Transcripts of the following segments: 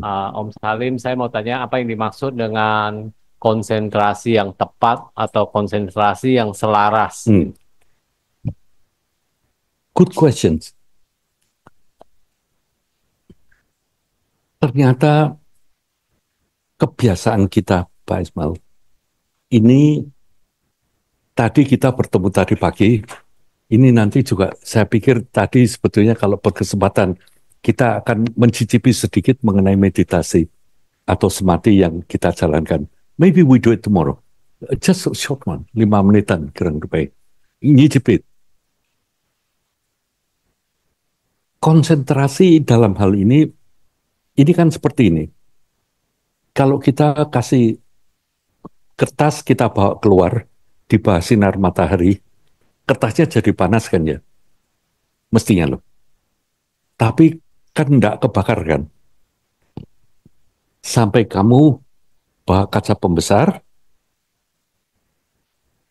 Om Salim, saya mau tanya apa yang dimaksud dengan konsentrasi yang tepat atau konsentrasi yang selaras? Hmm, good questions. Ternyata kebiasaan kita, Pak Ismail, ini tadi kita bertemu tadi pagi, ini nanti juga saya pikir tadi sebetulnya kalau berkesempatan kita akan mencicipi sedikit mengenai meditasi atau semati yang kita jalankan. Maybe we do it tomorrow. Just a short one, 5 menitan kurang lebih. Nyicipin. Konsentrasi dalam hal ini kan seperti ini. Kalau kita kasih kertas kita bawa keluar di bawah sinar matahari, kertasnya jadi panas kan ya, mestinya loh. Tapi kan enggak kebakar kan. Sampai kamu bawa kaca pembesar,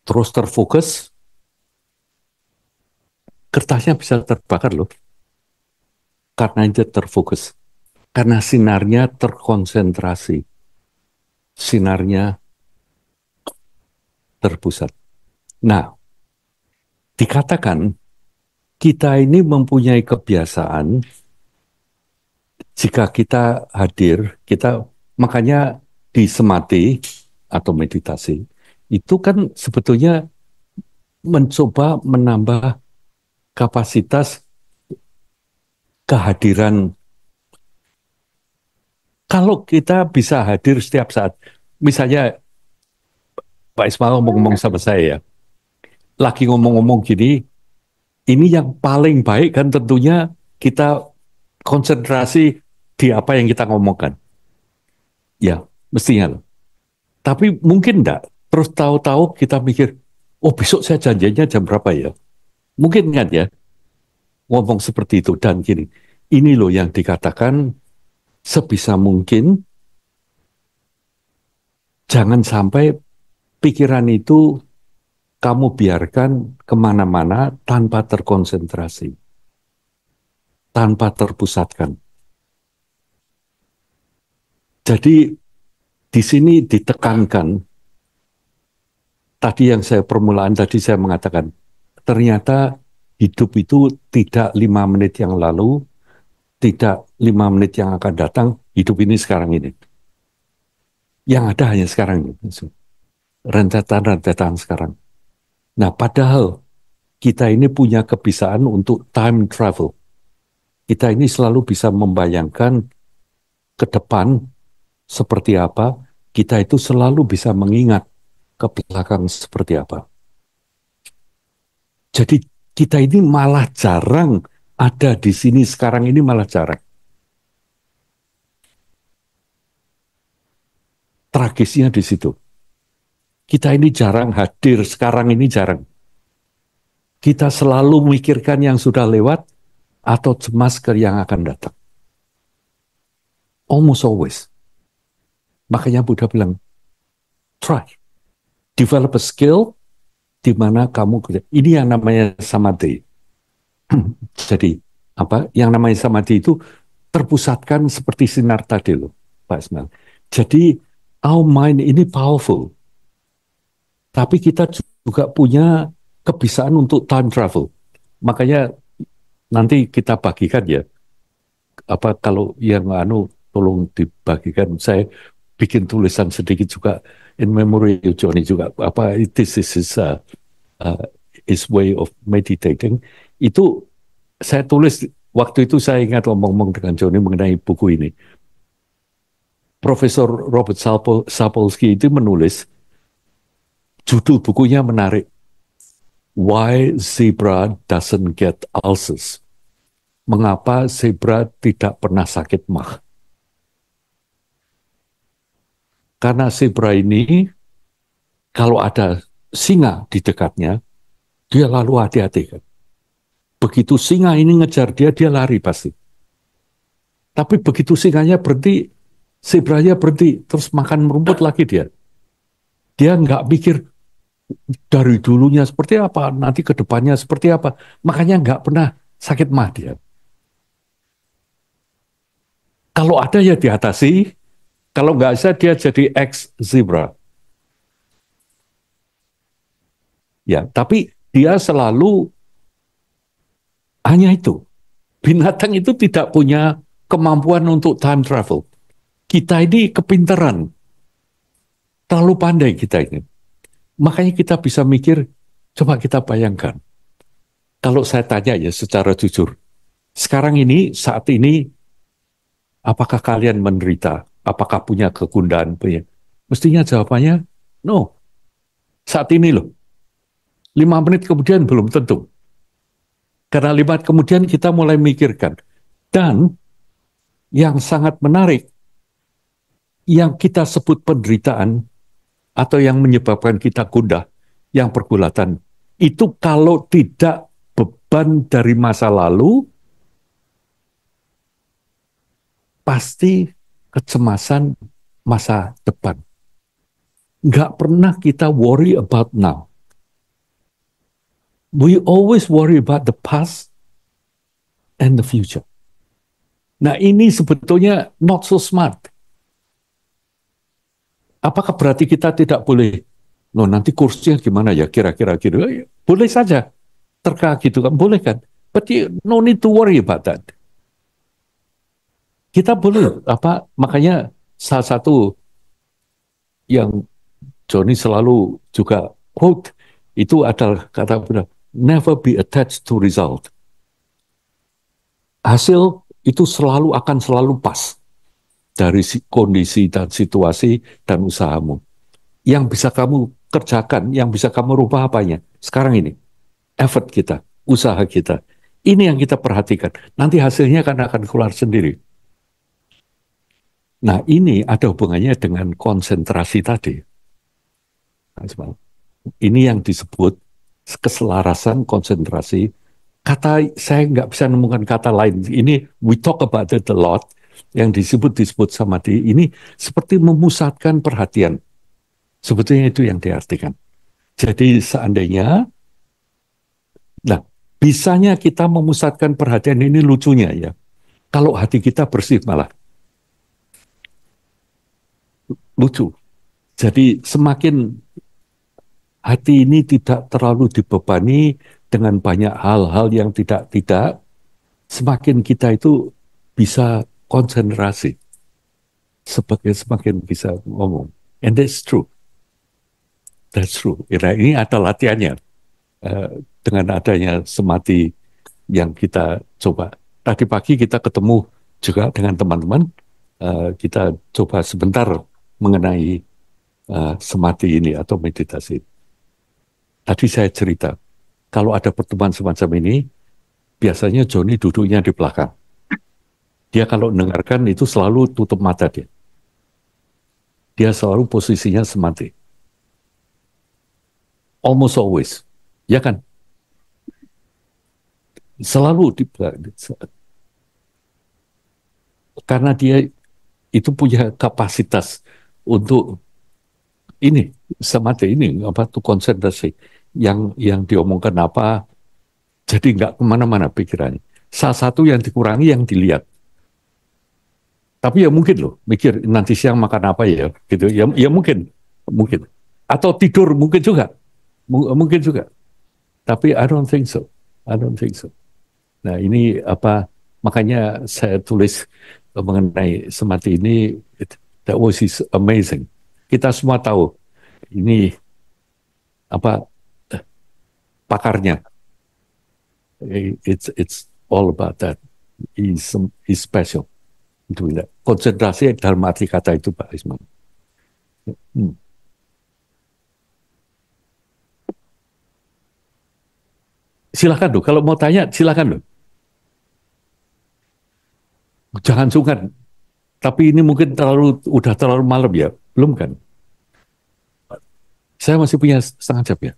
terus terfokus, kertasnya bisa terbakar loh. Karena itu terfokus. Karena sinarnya terkonsentrasi. Sinarnya terpusat. Nah, dikatakan kita ini mempunyai kebiasaan jika kita hadir, kita makanya di semati atau meditasi itu kan sebetulnya mencoba menambah kapasitas kehadiran. Kalau kita bisa hadir setiap saat, misalnya Pak Ismail ngomong-ngomong sama saya ya, lagi ngomong-ngomong gini, ini yang paling baik kan tentunya kita konsentrasi di apa yang kita ngomongkan. Ya, mestinya. Tapi mungkin enggak. Terus tahu-tahu kita mikir, oh besok saya janjinya jam berapa ya? Mungkin kan ya, ngomong seperti itu. Dan gini, ini loh yang dikatakan sebisa mungkin jangan sampai pikiran itu kamu biarkan kemana-mana tanpa terkonsentrasi, tanpa terpusatkan. Jadi di sini ditekankan, tadi yang saya permulaan tadi saya mengatakan, ternyata hidup itu tidak 5 menit yang lalu, tidak 5 menit yang akan datang, hidup ini sekarang ini. Yang ada hanya sekarang ini, rentetan-rentetan sekarang. Nah, padahal kita ini punya kebiasaan untuk time travel. Kita ini selalu bisa membayangkan ke depan seperti apa, kita itu selalu bisa mengingat ke belakang seperti apa. Jadi kita ini malah jarang ada di sini sekarang ini malah jarang. Tragisnya di situ. Kita ini jarang hadir, sekarang ini jarang. Kita selalu memikirkan yang sudah lewat atau cemas ke yang akan datang. Almost always. Makanya Buddha bilang, try, develop a skill di mana kamu, ini yang namanya samadhi. Jadi, apa yang namanya samadhi itu terpusatkan seperti sinar tadi loh, Pak Ismail. Jadi, our mind ini powerful. Tapi kita juga punya kebiasaan untuk time travel. Makanya nanti kita bagikan ya, apa kalau yang tolong dibagikan, saya bikin tulisan sedikit juga in memory Johnny juga apa this is uh, his way of meditating. Itu saya tulis waktu itu, saya ingat ngomong-ngomong dengan Johnny mengenai buku ini. Profesor Robert Sapolsky itu menulis, judul bukunya menarik, Why Zebra Doesn't Get Ulcers. Mengapa zebra tidak pernah sakit mah? Karena zebra ini kalau ada singa di dekatnya, dia lalu hati-hati kan. Begitu singa ini ngejar dia, dia lari pasti. Tapi begitu singanya berhenti, zebranya berhenti, terus makan rumput lagi dia. Dia nggak pikir dari dulunya seperti apa, nanti ke depannya seperti apa. Makanya nggak pernah sakit mah dia. Kalau ada ya diatasi, kalau nggak bisa dia jadi ex zebra. Ya, tapi dia selalu hanya itu. Binatang itu tidak punya kemampuan untuk time travel. Kita ini kepintaran, terlalu pandai kita ini. Makanya kita bisa mikir, coba kita bayangkan. Kalau saya tanya ya secara jujur, sekarang ini, saat ini, apakah kalian menderita? Apakah punya kegundahan? Mestinya jawabannya, no. Saat ini loh, 5 menit kemudian belum tentu. Karena 5 menit kemudian kita mulai mikirkan. Dan yang sangat menarik, yang kita sebut penderitaan, atau yang menyebabkan kita gundah, yang pergulatan, itu kalau tidak beban dari masa lalu, pasti kecemasan masa depan. Nggak pernah kita worry about now. We always worry about the past and the future. Nah, ini sebetulnya not so smart. Apakah berarti kita tidak boleh, no, nanti kursnya gimana ya, kira-kira gitu. Boleh saja, terka gitu kan, boleh kan. But you no need to worry about that. Kita boleh, makanya salah satu yang Johnny selalu juga quote, itu adalah kata benar, never be attached to result. Hasil itu akan selalu pas dari kondisi dan situasi dan usahamu. Yang bisa kamu kerjakan, yang bisa kamu rubah apanya? Sekarang ini, effort kita, usaha kita. Ini yang kita perhatikan. Nanti hasilnya akan keluar sendiri. Nah, ini ada hubungannya dengan konsentrasi tadi. Ini yang disebut keselarasan konsentrasi. Saya nggak bisa nemukan kata lain. Ini we talk about it a lot. Yang disebut samadhi ini seperti memusatkan perhatian. Sebetulnya itu yang diartikan. Jadi seandainya, nah, bisanya kita memusatkan perhatian ini lucunya ya. Kalau hati kita bersih malah lucu. Jadi semakin hati ini tidak terlalu dibebani dengan banyak hal-hal yang tidak-tidak, semakin kita itu bisa konsentrasi, semakin bisa ngomong. And that's true. That's true. Nah, ini ada latihannya. Dengan adanya samadhi yang kita coba. Tadi pagi kita ketemu juga dengan teman-teman, kita coba sebentar mengenai samadhi ini atau meditasi. Tadi saya cerita, kalau ada pertemuan semacam ini, biasanya Joni duduknya di belakang. Dia kalau mendengarkan itu selalu tutup mata dia. Dia selalu posisinya samadhi. Almost always. Ya kan? Selalu di karena dia itu punya kapasitas untuk ini samadhi ini apa tuh konsentrasi yang diomongkan apa jadi nggak kemana-mana pikirannya. Salah satu yang dikurangi yang dilihat. Tapi ya mungkin loh mikir nanti siang makan apa ya gitu ya mungkin atau tidur mungkin juga mungkin juga. Tapi I don't think so. I don't think so. Nah ini makanya saya tulis mengenai samadhi ini, that was amazing. Kita semua tahu ini apa pakarnya. It's all about that. He's special. Konsentrasi dalam arti kata itu Pak Isman. Hmm. Silakan loh, kalau mau tanya silakan loh. Jangan sungkan. Tapi ini mungkin udah terlalu malam ya, belum kan? Saya masih punya setengah jam ya.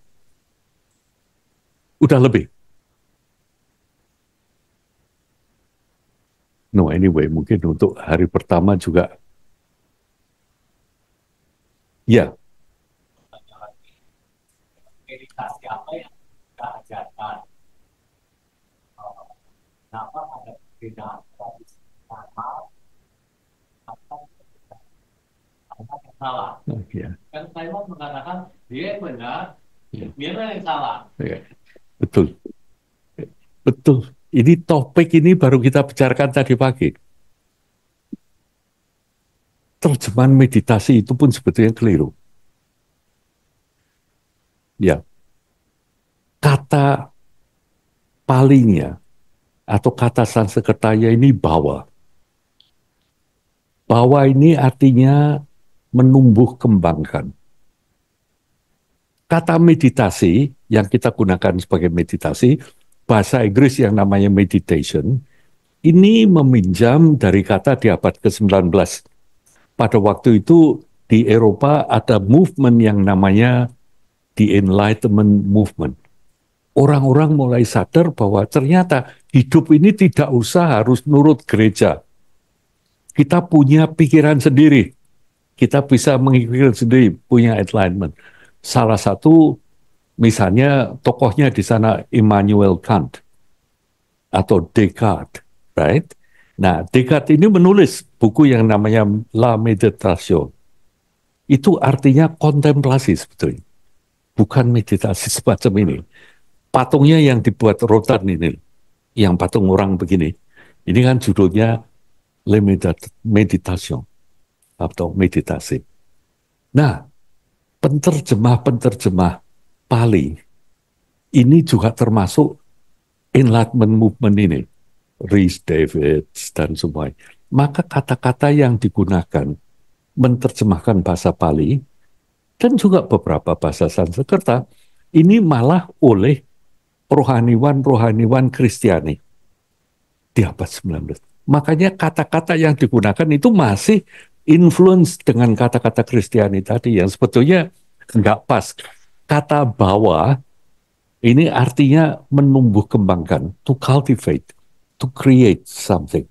Udah lebih. No, anyway, mungkin untuk hari pertama juga. Ya, Meditasi apa yang kita ajarkan? Kenapa ada perbedaan tradisi sama salah. Ya, Kan Simon mengatakan dia yang benar, ya, Mirna yang salah. ya. Betul, betul. Ini topik ini baru kita bicarakan tadi pagi. Terjemahan meditasi itu pun sebetulnya keliru. Ya, kata palinya atau kata Sanskertanya ini bawa. Bawa ini artinya menumbuh kembangkan. Kata meditasi yang kita gunakan sebagai meditasi, bahasa Inggris yang namanya meditation, ini meminjam dari kata di abad ke-19. Pada waktu itu di Eropa ada movement yang namanya the Enlightenment Movement. Orang-orang mulai sadar bahwa ternyata hidup ini tidak usah harus nurut gereja. Kita punya pikiran sendiri. Kita bisa mengikuti sendiri, punya enlightenment. Salah satu misalnya tokohnya di sana Immanuel Kant atau Descartes, right? Nah, Descartes ini menulis buku yang namanya La Méditation. Itu artinya kontemplasi sebetulnya, bukan meditasi semacam ini. Patungnya yang dibuat rotan ini, yang patung orang begini, ini kan judulnya Le Meditation atau meditasi. Nah, penterjemah-penterjemah Pali ini juga termasuk Enlightenment Movement ini, Rhys Davids dan semua. Maka kata-kata yang digunakan menerjemahkan bahasa Pali dan juga beberapa bahasa Sanskerta ini malah oleh rohaniwan-rohaniwan Kristiani di abad 19. Makanya kata-kata yang digunakan itu masih influence dengan kata-kata Kristiani tadi yang sebetulnya nggak pas. Kata bawa ini artinya menumbuh kembangkan, to cultivate, to create something.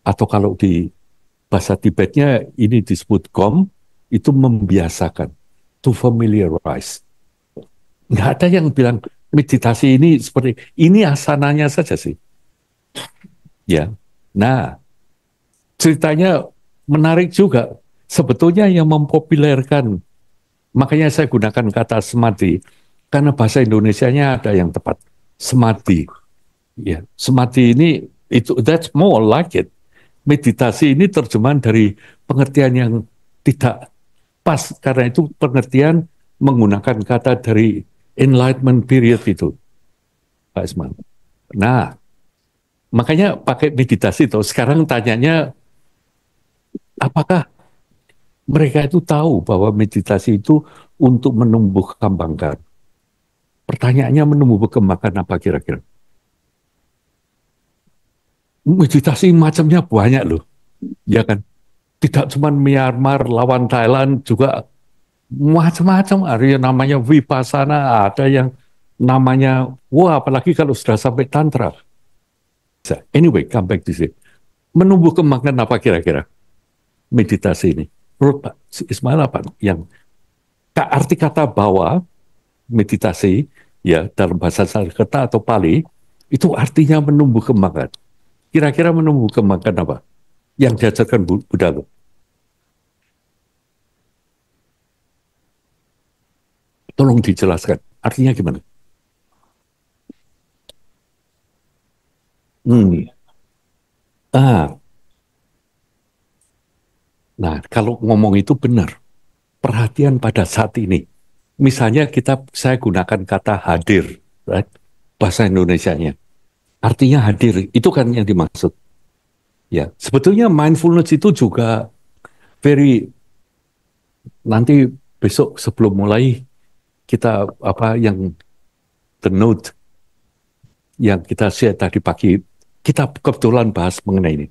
Atau kalau di bahasa Tibetnya ini disebut gom, itu membiasakan, to familiarize. Nggak ada yang bilang meditasi ini seperti, ini asananya saja sih. Ya, nah ceritanya menarik juga. Sebetulnya yang mempopulerkan, makanya saya gunakan kata semati, karena bahasa Indonesianya ada yang tepat, semati. Ya, semati ini itu that's more like it. Meditasi ini terjemahan dari pengertian yang tidak pas karena itu pengertian menggunakan kata dari Enlightenment period itu, Pak Isman. Nah, makanya pakai meditasi tuh. Sekarang tanyanya, apakah mereka itu tahu bahwa meditasi itu untuk menumbuh kembangkan? Pertanyaannya menumbuh kembangkan apa kira-kira? Meditasi macamnya banyak loh, ya kan? Tidak cuma Myanmar lawan Thailand, juga macam-macam. Ada yang namanya Vipassana, ada yang namanya, wah apalagi kalau sudah sampai Tantra. Anyway, come back to it. Menumbuh kembangkan apa kira-kira meditasi ini? Menurut Pak Ismail apa yang arti kata bawa meditasi ya dalam bahasa Sanskerta atau Pali itu artinya menumbuh kembangkan. Kira-kira menumbuh kembangkan apa yang diajarkan Buddha? Tolong dijelaskan. Artinya gimana? Hmm. Ah, nah kalau ngomong itu benar. Perhatian pada saat ini. Misalnya saya gunakan kata hadir, right? Bahasa Indonesianya. Artinya hadir, itu kan yang dimaksud. Ya, sebetulnya mindfulness itu juga very, nanti besok sebelum mulai kita apa yang the note yang kita share tadi pagi, kita kebetulan bahas mengenai ini.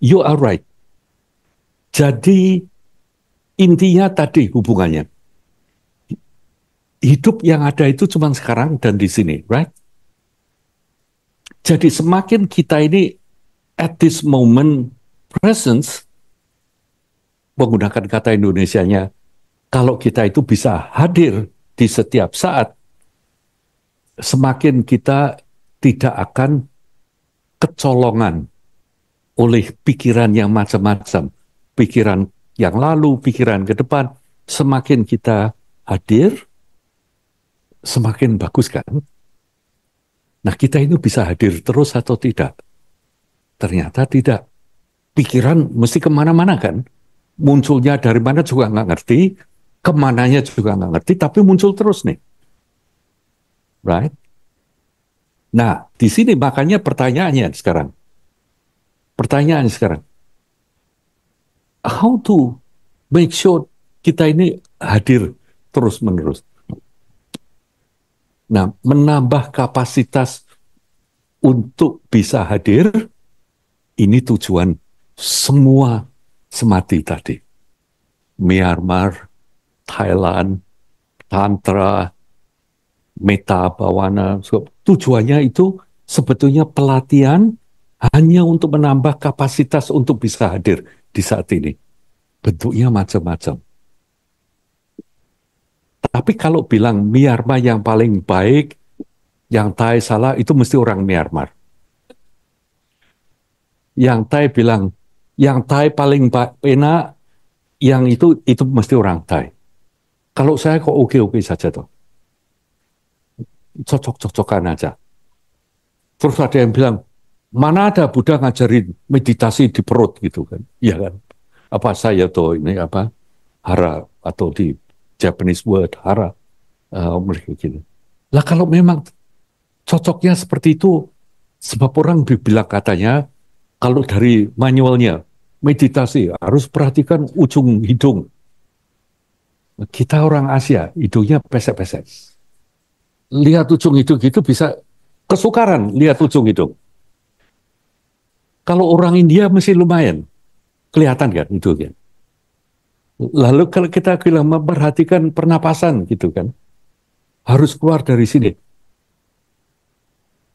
You are right. Jadi intinya tadi hubungannya. Hidup yang ada itu cuma sekarang dan di sini, right? Jadi semakin kita ini at this moment presence, menggunakan kata Indonesianya, kalau kita itu bisa hadir di setiap saat, semakin kita tidak akan kecolongan oleh pikiran yang macam-macam. Pikiran yang lalu, pikiran ke depan. Semakin kita hadir, semakin bagus kan? Nah, kita itu bisa hadir terus atau tidak? Ternyata tidak. Pikiran mesti kemana-mana kan? Munculnya dari mana juga nggak ngerti, kemananya juga nggak ngerti, tapi muncul terus nih. Right? Nah, di sini makanya pertanyaannya sekarang. How to make sure kita ini hadir terus-menerus? Nah, menambah kapasitas untuk bisa hadir, ini tujuan semua semati tadi. Myanmar, Thailand, Tantra, Meta Bawana. Tujuannya itu sebetulnya pelatihan hanya untuk menambah kapasitas untuk bisa hadir di saat ini. Bentuknya macam-macam. Tapi kalau bilang Myanmar yang paling baik, yang Thai salah, itu mesti orang Myanmar. Yang Thai bilang, yang Thai paling enak, yang itu mesti orang Thai. Kalau saya kok oke-oke saja tuh. Cocok-cocokan aja. Terus ada yang bilang, mana ada Buddha ngajarin meditasi di perut gitu kan. Iya kan. Apa saya tuh ini apa, hara, atau di Japanese word hara. Mereka gitu. Lah kalau memang cocoknya seperti itu, sebab orang bilang katanya, kalau dari manualnya, meditasi harus perhatikan ujung hidung. Kita orang Asia, hidungnya pesek-pesek. Lihat ujung hidung gitu bisa kesukaran lihat ujung hidung. Kalau orang India masih lumayan, kelihatan kan hidungnya. Lalu kalau kita bilang memperhatikan pernapasan gitu kan, harus keluar dari sini.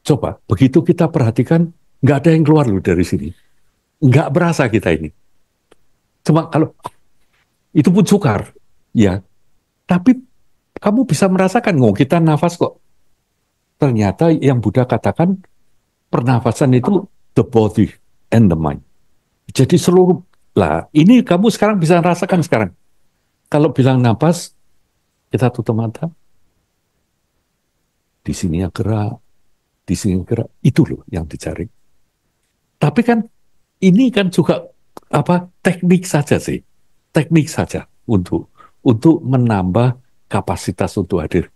Coba, begitu kita perhatikan, nggak ada yang keluar loh dari sini. Nggak berasa kita ini. Cuma kalau itu pun sukar, ya. Tapi kamu bisa merasakan, kita nafas kok. Ternyata yang Buddha katakan, pernafasan itu the body and the mind. Jadi seluruh, lah ini kamu sekarang bisa rasakan sekarang. Kalau bilang nafas, kita tutup mata. Di sini yang gerak, di sini yang gerak. Itu loh yang dicari. Tapi kan, ini kan juga teknik saja sih. Teknik saja untuk menambah kapasitas untuk hadir.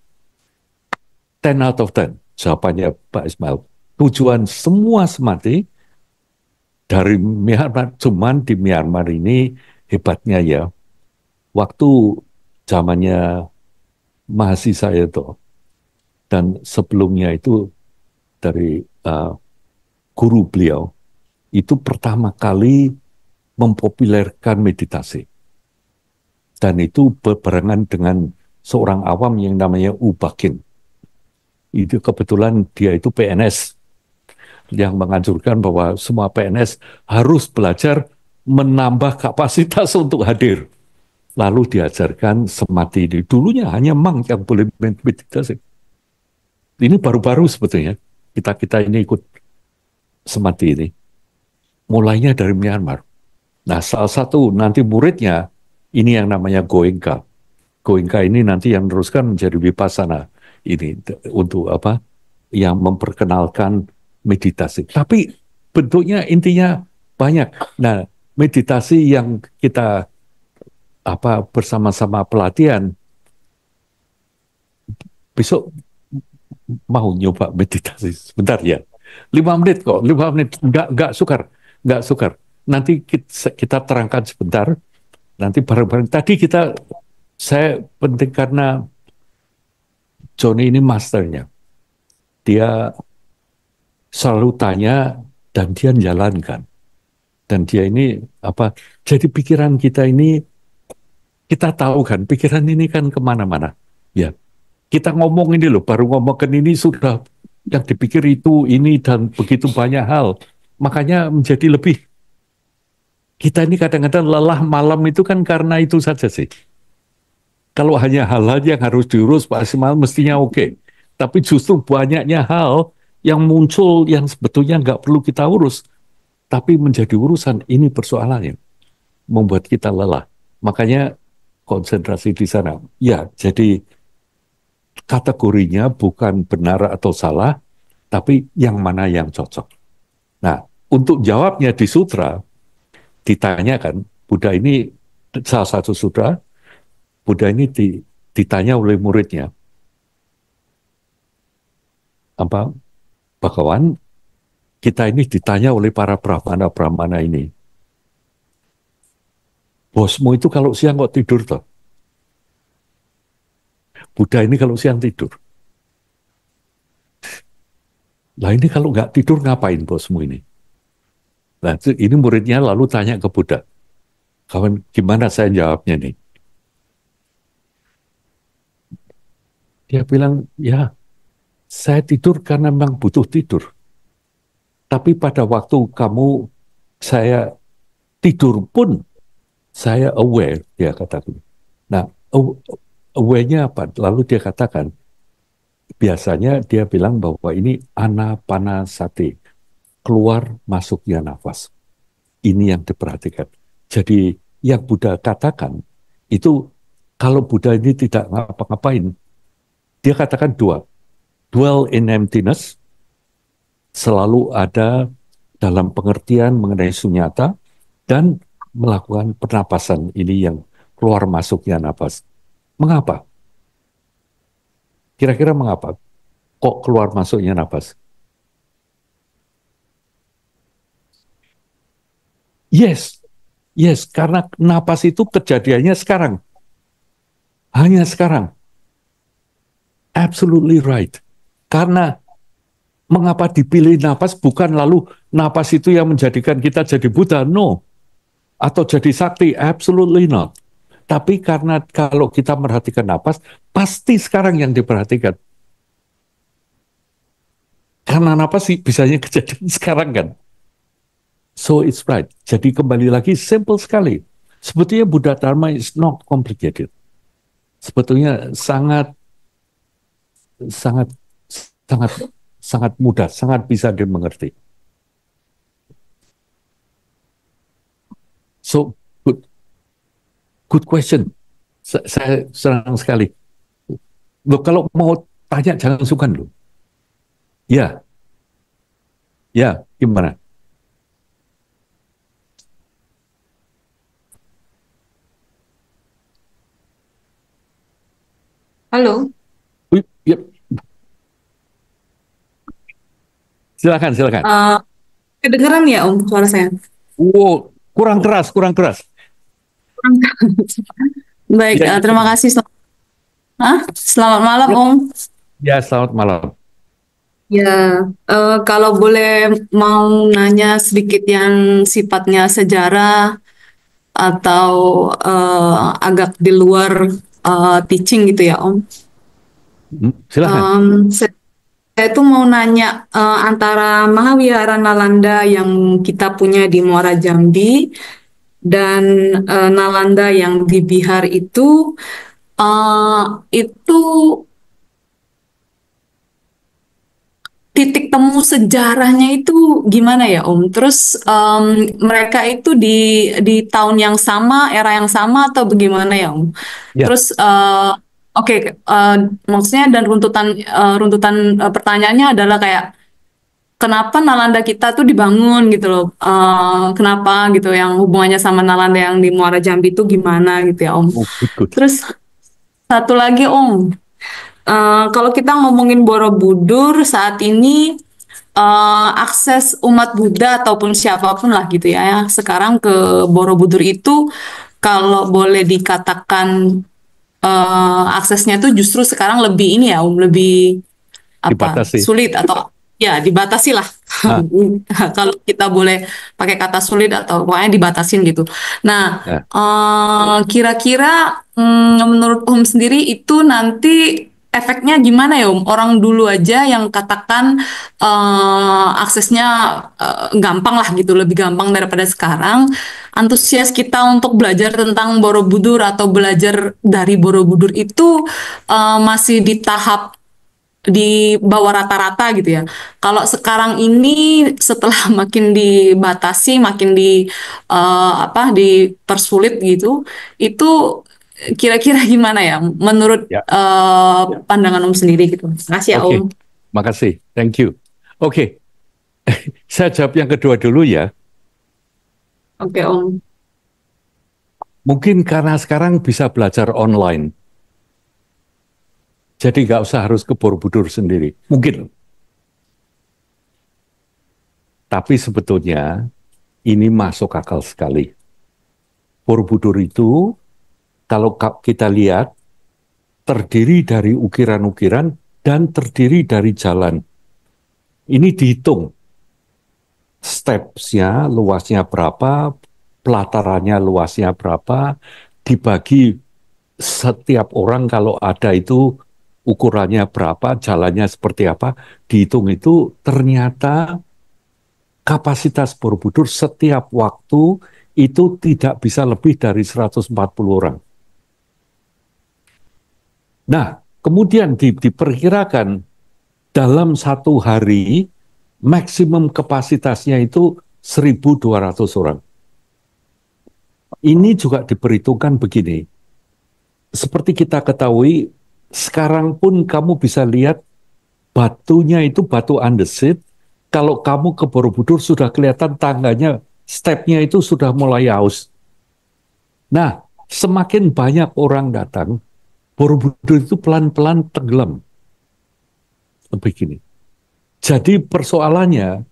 10 out of 10, jawabannya Pak Ismail. Tujuan semua semati dari Myanmar, cuman di Myanmar ini hebatnya ya, waktu zamannya mahasiswa itu, dan sebelumnya itu dari guru beliau, itu pertama kali mempopulerkan meditasi. Dan itu berbarengan dengan seorang awam yang namanya U Bakin. Itu kebetulan dia itu PNS yang menganjurkan bahwa semua PNS harus belajar menambah kapasitas untuk hadir. Lalu diajarkan semati ini. Dulunya hanya monk yang boleh meditasi. Ini baru-baru sebetulnya. Kita ini ikut semati ini. Mulainya dari Myanmar. Nah, salah satu nanti muridnya ini yang namanya Goenka. Goenka ini nanti yang meneruskan menjadi Vipassana. Ini untuk yang memperkenalkan meditasi. Tapi bentuknya intinya banyak. Nah, meditasi yang kita bersama-sama pelatihan, besok mau nyoba meditasi sebentar ya. 5 menit kok, 5 menit. Nggak sukar. Nanti kita terangkan sebentar. Nanti bareng-bareng. Tadi saya penting karena Johnny ini masternya. Dia selalu tanya dan dia jalankan. Dan dia ini jadi pikiran kita ini, kita tahu kan, pikiran ini kan kemana-mana. Ya, kita ngomong ini loh, baru ngomongin ini sudah yang dipikir itu, ini, dan begitu banyak hal. Makanya menjadi lebih. Kita ini kadang-kadang lelah malam itu kan karena itu saja sih. Kalau hanya hal-hal yang harus diurus, Pak Ismail mestinya oke. Tapi justru banyaknya hal yang muncul yang sebetulnya nggak perlu kita urus. Tapi menjadi urusan, ini persoalannya. Membuat kita lelah. makanya konsentrasi di sana. Ya, jadi kategorinya bukan benar atau salah, tapi yang mana yang cocok. Nah, untuk jawabnya di sutra, ditanyakan, Buddha ini, salah satu sutra, Buddha ini ditanya oleh muridnya, apa, Bhagawan, kita ini ditanya oleh para brahmana-brahmana ini, bosmu itu kalau siang kok tidur toh? Buddha ini kalau siang tidur. Lah ini kalau nggak tidur ngapain bosmu ini? Nah, ini muridnya lalu tanya ke Buddha, kawan, gimana saya jawabnya nih? Dia bilang, ya saya tidur karena memang butuh tidur. Tapi pada waktu saya tidur pun, saya aware, dia katakan. Nah, aware-nya apa? Lalu dia katakan, biasanya dia bilang bahwa ini anapanasati, keluar masuknya nafas. Ini yang diperhatikan. Jadi yang Buddha katakan, itu kalau Buddha ini tidak ngapa-ngapain, dia katakan dua, dwell in emptiness, selalu ada dalam pengertian mengenai sunyata, dan melakukan pernapasan ini yang keluar masuknya nafas. Mengapa? Kira-kira mengapa? Kok keluar masuknya nafas? Yes, yes, karena napas itu kejadiannya sekarang. Hanya sekarang. Absolutely right. Karena mengapa dipilih napas bukan lalu napas itu yang menjadikan kita jadi Buddha, no. Atau jadi sakti, absolutely not. Tapi karena kalau kita merhatikan napas, pasti sekarang yang diperhatikan. Karena napas sih bisanya kejadian sekarang kan. So it's right. Jadi kembali lagi simple sekali. Sebetulnya Buddha Dharma is not complicated. Sebetulnya sangat sangat sangat sangat mudah, sangat bisa dimengerti. So good question. Saya senang sekali. Loh, kalau mau tanya jangan sungkan loh. Ya, ya, gimana? Halo, Ya, silakan, silakan. kedengeran ya Om suara saya? Wow, kurang keras, kurang keras. Baik, Ya, terima kasih. Selamat malam ya, Om. ya, selamat malam. Ya, kalau boleh mau nanya sedikit yang sifatnya sejarah atau agak di luar teaching gitu ya Om. Silakan. Saya tuh mau nanya antara Mahawihara Nalanda yang kita punya di Muara Jambi dan Nalanda yang di Bihar itu titik temu sejarahnya itu gimana ya Om? Terus mereka itu di tahun yang sama, era yang sama atau bagaimana ya Om? Ya, Terus oke, maksudnya dan runtutan pertanyaannya adalah kayak kenapa Nalanda kita tuh dibangun gitu loh? Kenapa gitu yang hubungannya sama Nalanda yang di Muara Jambi itu gimana gitu ya Om? oh, good, good. Terus satu lagi Om, kalau kita ngomongin Borobudur saat ini akses umat Buddha ataupun siapapun lah gitu ya, sekarang ke Borobudur itu kalau boleh dikatakan aksesnya tuh justru sekarang lebih ini ya Om, lebih apa Dibatasi. sulit atau ya dibatasi lah. Ah, Kalau kita boleh pakai kata sulit atau pokoknya dibatasin gitu. Nah, ya. kira-kira menurut Om sendiri itu nanti efeknya gimana ya Om? Orang dulu aja yang katakan aksesnya gampang lah gitu, lebih gampang daripada sekarang. Antusias kita untuk belajar tentang Borobudur atau belajar dari Borobudur itu masih di tahap di bawah rata-rata gitu ya. Kalau sekarang ini setelah makin dibatasi, makin dipersulit gitu, itu kira-kira gimana ya menurut Ya, pandangan Om sendiri gitu. Terima kasih ya oke. Om. Makasih. Thank you. Oke, saya jawab yang kedua dulu ya. Oke Om. Mungkin karena sekarang bisa belajar online, jadi nggak usah harus ke Borobudur sendiri. Mungkin. Tapi sebetulnya ini masuk akal sekali. Borobudur itu, kalau kita lihat, terdiri dari ukiran-ukiran dan terdiri dari jalan. Ini dihitung. Stepsnya luasnya berapa, pelatarannya luasnya berapa, dibagi setiap orang kalau ada itu ukurannya berapa, jalannya seperti apa, dihitung itu ternyata kapasitas Borobudur setiap waktu itu tidak bisa lebih dari 140 orang. Nah, kemudian diperkirakan dalam satu hari maksimum kapasitasnya itu 1.200 orang. Ini juga diperhitungkan begini. Seperti kita ketahui, sekarang pun kamu bisa lihat batunya itu batu andesit. Kalau kamu ke Borobudur sudah kelihatan tangganya, stepnya itu sudah mulai aus. Nah, semakin banyak orang datang, Borobudur itu pelan-pelan tenggelam. Begini. Jadi persoalannya,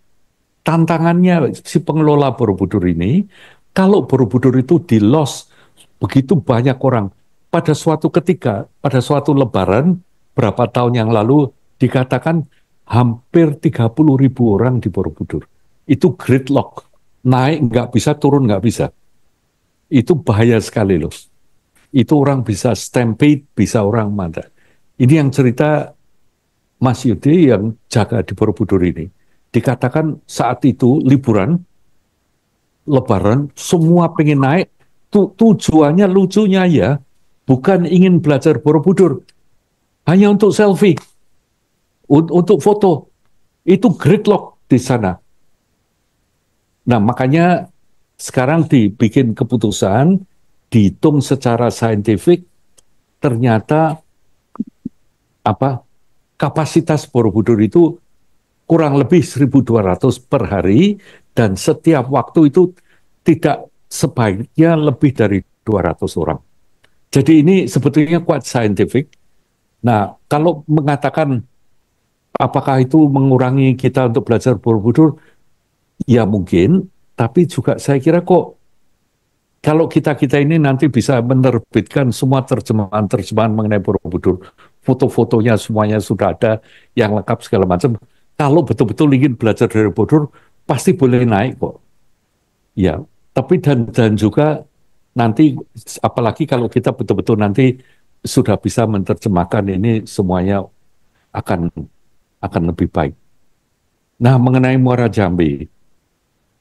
tantangannya si pengelola Borobudur ini, kalau Borobudur itu di-loss begitu banyak orang, pada suatu ketika, pada suatu lebaran, berapa tahun yang lalu, dikatakan hampir 30.000 orang di Borobudur. Itu gridlock, naik nggak bisa, turun nggak bisa. Itu bahaya sekali loh. Itu orang bisa stampede, bisa orang mati. Ini yang cerita Mas Yudi yang jaga di Borobudur ini. Dikatakan saat itu liburan, lebaran, semua pengen naik. Tujuannya lucunya ya, bukan ingin belajar Borobudur, hanya untuk selfie, untuk foto. Itu gridlock di sana. Nah, makanya sekarang dibikin keputusan, dihitung secara saintifik, ternyata apa kapasitas Borobudur itu kurang lebih 1.200 per hari, dan setiap waktu itu tidak sebaiknya lebih dari 200 orang. Jadi ini sebetulnya quite scientific. Nah, kalau mengatakan apakah itu mengurangi kita untuk belajar Borobudur, ya mungkin, tapi juga saya kira kok kalau kita-kita ini nanti bisa menerbitkan semua terjemahan-terjemahan mengenai Borobudur, foto-fotonya semuanya sudah ada, yang lengkap segala macam. Kalau betul-betul ingin belajar dari Borobudur, pasti boleh naik kok. Ya, tapi dan juga nanti, apalagi kalau kita betul-betul nanti sudah bisa menerjemahkan ini semuanya akan akan lebih baik. Nah, mengenai Muara Jambi,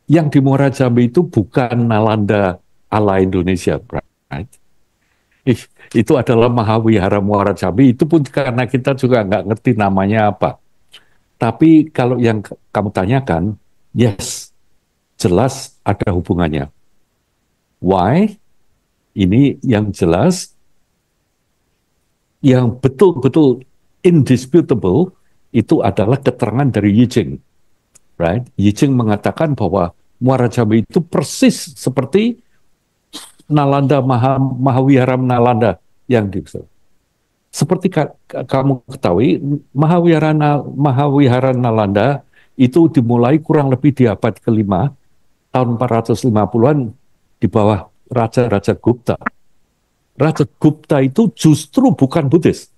yang di Muara Jambi itu bukan Nalanda ala Indonesia, right? Itu adalah Mahawihara Muara Jambi, itu pun karena kita juga nggak ngerti namanya apa. Tapi kalau yang kamu tanyakan, yes, jelas ada hubungannya. Why? Ini yang jelas, yang betul-betul indisputable, itu adalah keterangan dari Yijing. Right? Yijing mengatakan bahwa Muara Jambi itu persis seperti Nalanda Mahawihara Nalanda yang di seperti kamu ketahui, Mahawihara Nalanda itu dimulai kurang lebih di abad ke-5, tahun 450-an, di bawah Raja-Raja Gupta. Raja Gupta itu justru bukan Buddhis.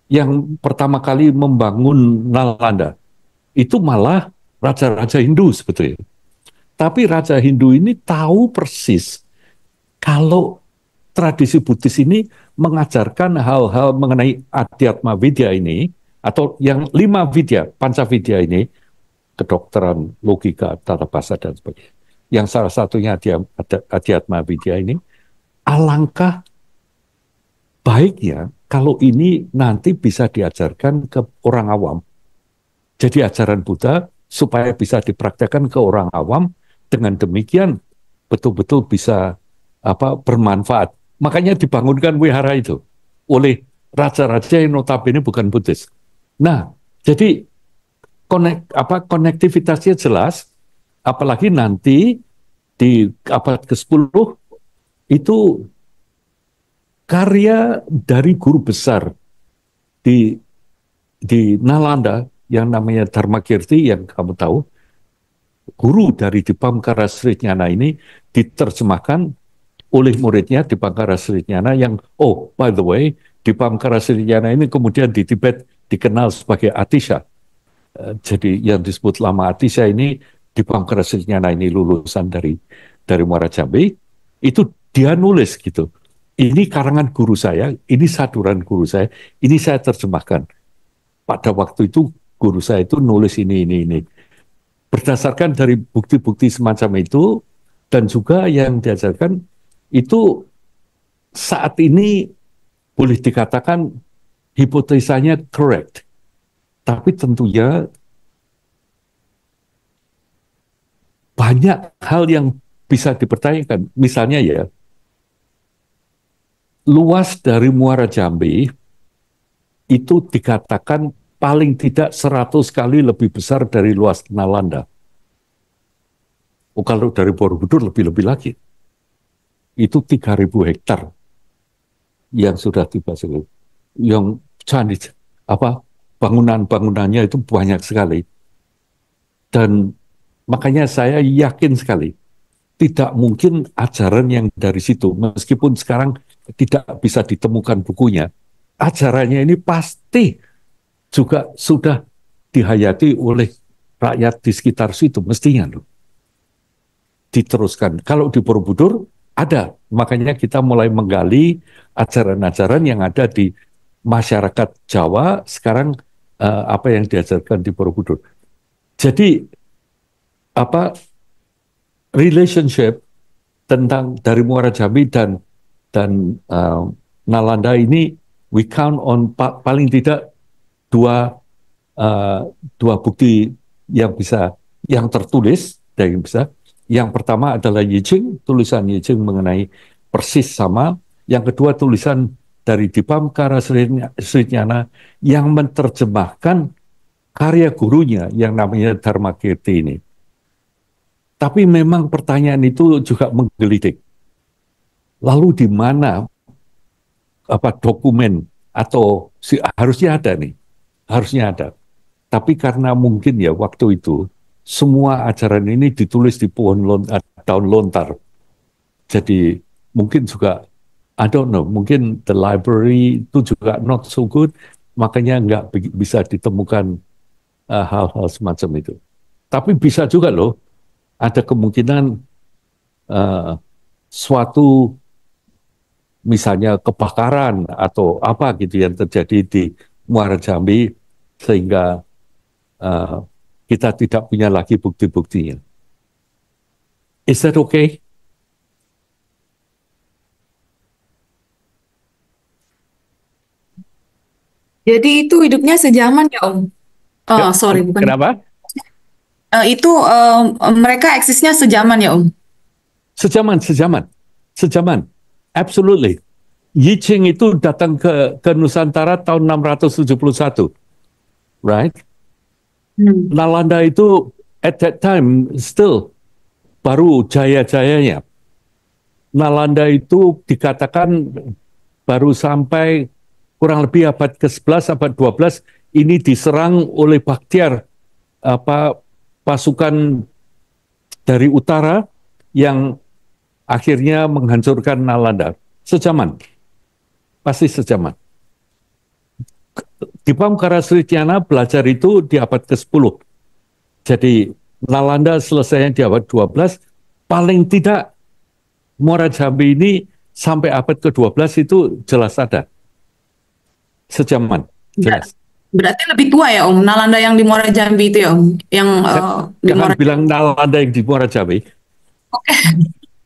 Yang pertama kali membangun Nalanda, itu malah Raja-Raja Hindu sebetulnya. Tapi Raja Hindu ini tahu persis kalau tradisi Buddhis ini mengajarkan hal-hal mengenai Adhyatma Vidya ini, atau yang 5 Vidya, Panca Vidya ini, kedokteran, logika, tata bahasa, dan sebagainya. Yang salah satunya Adhyatma Vidya ini, alangkah baiknya kalau ini nanti bisa diajarkan ke orang awam. Jadi ajaran Buddha supaya bisa dipraktekkan ke orang awam, dengan demikian betul-betul bisa bermanfaat. Makanya dibangunkan wihara itu oleh raja-raja yang notabene bukan Buddhis. Nah, jadi konektivitasnya jelas, apalagi nanti di abad ke-10 itu karya dari guru besar di Nalanda yang namanya Dharmakirti, yang kamu tahu, guru dari Dipamkara Srijnana ini diterjemahkan oleh muridnya Dipamkara Srijnana yang, oh by the way, Dipamkara Srijnana ini kemudian di Tibet dikenal sebagai Atisha. Jadi yang disebut Lama Atisha ini, Dipamkara Srijnana ini lulusan dari Muara Jambi, itu dia nulis gitu. Ini karangan guru saya, ini saduran guru saya, ini saya terjemahkan. Pada waktu itu guru saya itu nulis ini. Berdasarkan dari bukti-bukti semacam itu, dan juga yang diajarkan itu saat ini boleh dikatakan hipotesanya correct. Tapi tentunya banyak hal yang bisa dipertanyakan. Misalnya ya, luas dari Muara Jambi itu dikatakan paling tidak 100 kali lebih besar dari luas Nalanda. Oh, kalau dari Borobudur lebih-lebih lagi. Itu 3.000 hektar yang sudah dibasuh. Yang bangunan-bangunannya itu banyak sekali. Dan makanya saya yakin sekali, tidak mungkin ajaran yang dari situ, meskipun sekarang tidak bisa ditemukan bukunya, ajarannya ini pasti juga sudah dihayati oleh rakyat di sekitar situ, mestinya loh. Diteruskan. Kalau di Borobudur ada, makanya kita mulai menggali ajaran-ajaran yang ada di masyarakat Jawa sekarang, apa yang diajarkan di Borobudur. Jadi relationship tentang dari Muara Jambi dan Nalanda ini, we count on paling tidak dua bukti yang tertulis yang bisa. Yang pertama adalah Yijing, tulisan Yijing mengenai persis sama. Yang kedua tulisan dari Dipamkara Srijnana yang menerjemahkan karya gurunya yang namanya Dharmakirti ini. Tapi memang pertanyaan itu juga menggelitik. Lalu di mana dokumen atau harusnya ada nih, harusnya ada. Tapi karena mungkin ya waktu itu semua ajaran ini ditulis di daun lontar. Jadi mungkin juga, I don't know, mungkin the library itu juga not so good, makanya nggak bisa ditemukan hal-hal semacam itu. Tapi bisa juga loh, ada kemungkinan suatu misalnya kebakaran atau apa gitu yang terjadi di Muara Jambi sehingga kita tidak punya lagi bukti-buktinya. Is that okay? Jadi itu hidupnya sejaman ya Om? Oh, sorry, bukan. Kenapa? Itu mereka eksisnya sejaman ya Om? Sejaman. Absolutely. Yijing itu datang ke Nusantara tahun 671. Right? Nalanda itu at that time still baru jaya-jayanya. Nalanda itu dikatakan baru sampai kurang lebih abad ke-11, abad 12 ini diserang oleh Baktiar, pasukan dari utara yang akhirnya menghancurkan Nalanda. Sejaman. Pasti sejaman. Dipamkara Srijnana belajar itu di abad ke-10. Jadi Nalanda selesainya di abad 12, paling tidak Muara Jambi ini sampai abad ke-12 itu jelas ada. Sejaman, jelas. Berarti lebih tua ya Om, Nalanda yang di Muara Jambi itu ya Om? Jangan bilang Nalanda yang di Muara Jambi. Okay.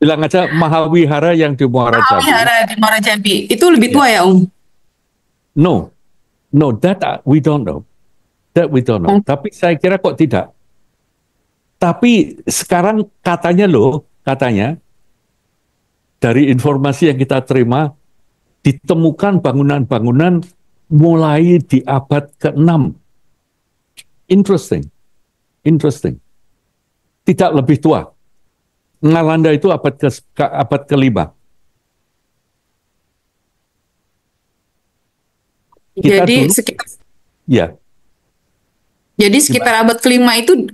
Bilang aja Mahawihara yang di Muara Jambi. Mahawihara di Muara Jambi, itu lebih tua ya Om? No, no, that we don't know. That we don't know. Tapi saya kira kok tidak. Tapi sekarang katanya dari informasi yang kita terima, ditemukan bangunan-bangunan mulai di abad ke-6. Interesting. Tidak lebih tua. Nalanda itu abad ke-5. Jadi dulu, sekitar ya, Jadi sekitar abad kelima itu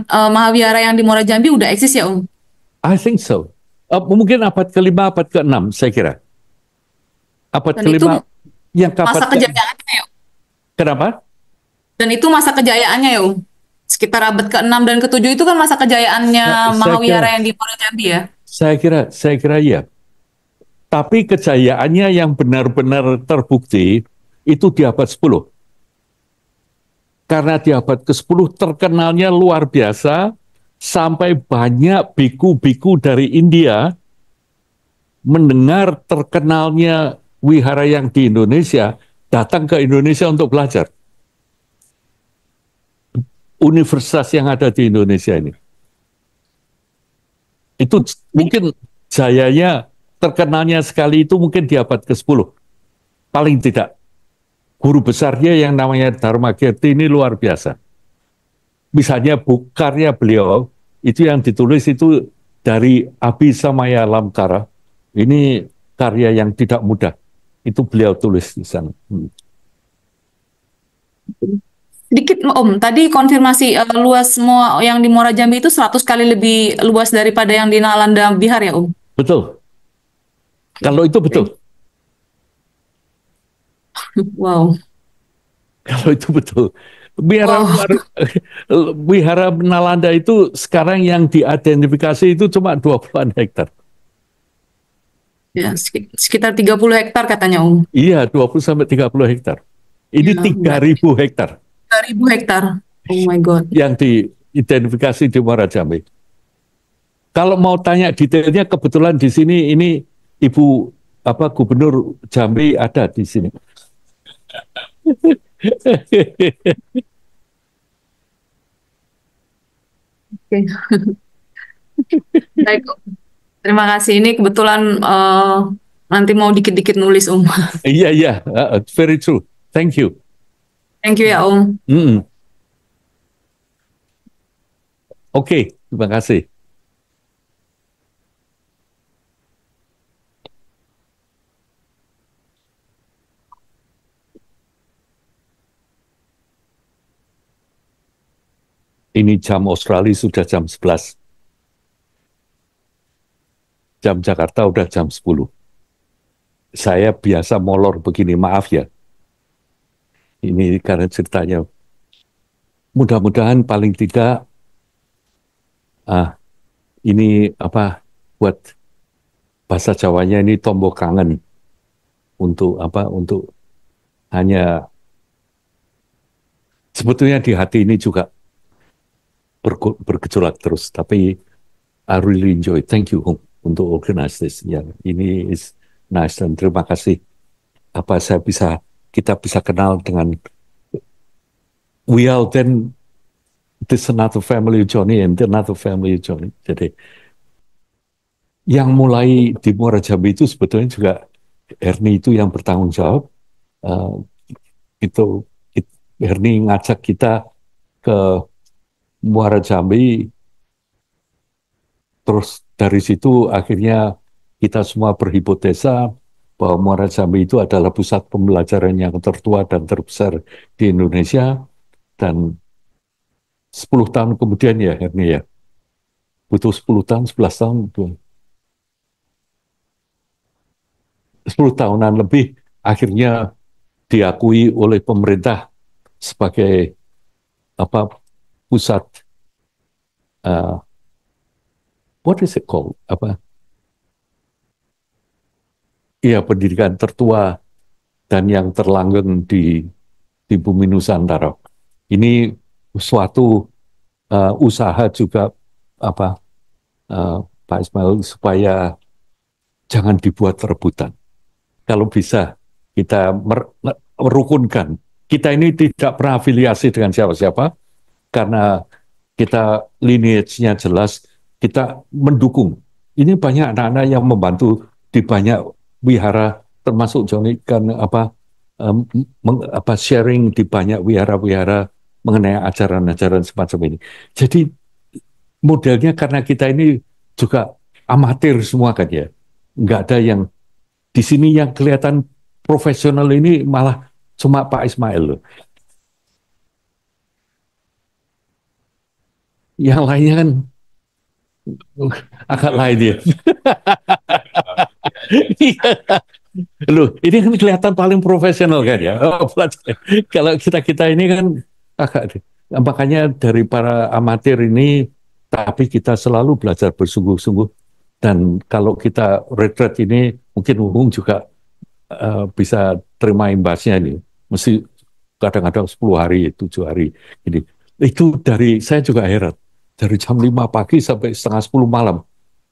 Mahavihara yang di Muara Jambi udah eksis ya, Om? I think so. Mungkin abad ke-5, abad ke-6, saya kira. Abad Dan itu ke-5 yang masa kejayaannya ya, Om? Kenapa? Dan itu masa kejayaannya ya, Om? Sekitar abad ke-6 dan ke-7 itu kan masa kejayaannya Mahavihara yang di Muara Jambi ya? Saya kira ya. Tapi kejayaannya yang benar-benar terbukti itu di abad 10. Karena di abad ke-10 terkenalnya luar biasa, sampai banyak biku-biku dari India mendengar terkenalnya wihara yang di Indonesia, datang ke Indonesia untuk belajar. Universitas yang ada di Indonesia ini. Itu mungkin jayanya, terkenalnya sekali itu mungkin di abad ke-10. Paling tidak. Guru besarnya yang namanya Dharma Kirti ini luar biasa. Misalnya karya beliau, itu yang ditulis itu dari Abhisamaya Lamkara. Ini karya yang tidak mudah. Itu beliau tulis di sana. Sedikit Om, tadi konfirmasi luas semua yang di Muara Jambi itu 100 kali lebih luas daripada yang di Nalanda Bihar ya, Om? Betul. Kalau itu betul. Wow. Kalau itu betul. Wihara Nalanda itu sekarang yang diidentifikasi itu cuma 20-an hektar. Ya, sekitar 30 hektar katanya, Om. Iya, 20 sampai 30 hektar. Ini Ya, 3.000 hektar. 3.000 hektar. Oh my God. Yang diidentifikasi di Muara Jambi. Kalau mau tanya detailnya, kebetulan di sini ini Ibu Gubernur Jambi ada di sini. Oke. Baik, Om. Terima kasih. Ini kebetulan nanti mau dikit-dikit nulis, Om. Iya, very true. Thank you. Thank you ya, Om. Oke, terima kasih. Ini jam Australia sudah jam 11. Jam Jakarta udah jam 10. Saya biasa molor begini, maaf ya. Ini karena ceritanya. Mudah-mudahan paling tidak ini buat bahasa Jawanya ini tombol kangen untuk untuk hanya sebetulnya di hati ini juga bergejolak terus, tapi I really enjoy. Thank you untuk organize this. Ya, ini is nice dan terima kasih. Kita bisa kenal dengan we are then this another family Johnny and another family Johnny. Jadi yang mulai di Muara Jambi itu sebetulnya juga Ernie itu yang bertanggung jawab. Ernie ngajak kita ke Muara Jambi, terus dari situ akhirnya kita semua berhipotesa bahwa Muara Jambi itu adalah pusat pembelajaran yang tertua dan terbesar di Indonesia, dan 10 tahun kemudian ya Ernie ya, butuh 10 tahun, 11 tahun, 10 tahunan lebih, akhirnya diakui oleh pemerintah sebagai pusat what is it called? Iya, pendidikan tertua dan yang terlanggeng di bumi Nusantara. Ini suatu usaha juga Pak Ismail supaya jangan dibuat rebutan. Kalau bisa kita merukunkan. Kita ini tidak pernah afiliasi dengan siapa-siapa karena kita lineage-nya jelas, kita mendukung. Ini banyak anak-anak yang membantu di banyak wihara, termasuk Johnny kan sharing di banyak wihara-wihara mengenai ajaran-ajaran semacam ini. Jadi modelnya karena kita ini juga amatir semua kan ya, nggak ada yang di sini yang kelihatan profesional ini malah cuma Pak Ismail loh. Yang lainnya kan agak lain ya. Loh, ini kan kelihatan paling profesional kan ya. Kalau kita ini kan agak, makanya dari para amatir ini, tapi kita selalu belajar bersungguh-sungguh. Dan kalau kita retreat ini, mungkin Ung juga bisa terima imbasnya ini. Mesti kadang-kadang 10 hari, 7 hari. Ini. Itu dari, saya juga heran. Dari jam 5 pagi sampai setengah 10 malam.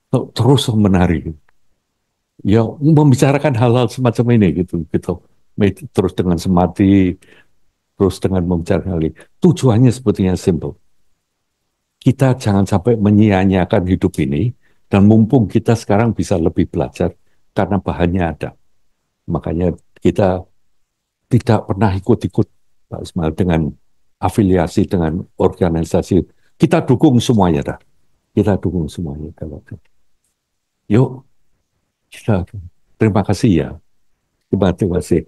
Terus menari. Ya, membicarakan hal-hal semacam ini gitu. Terus dengan semati, terus dengan membicarakan hal ini. Tujuannya sebetulnya simple. Kita jangan sampai menyia-nyiakan hidup ini, dan mumpung kita sekarang bisa lebih belajar, karena bahannya ada. Makanya kita tidak pernah ikut-ikut Pak Ismail dengan afiliasi dengan organisasi. Kita dukung semuanya dah. Kita dukung semuanya. Yuk, kita terima kasih ya. Terima kasih.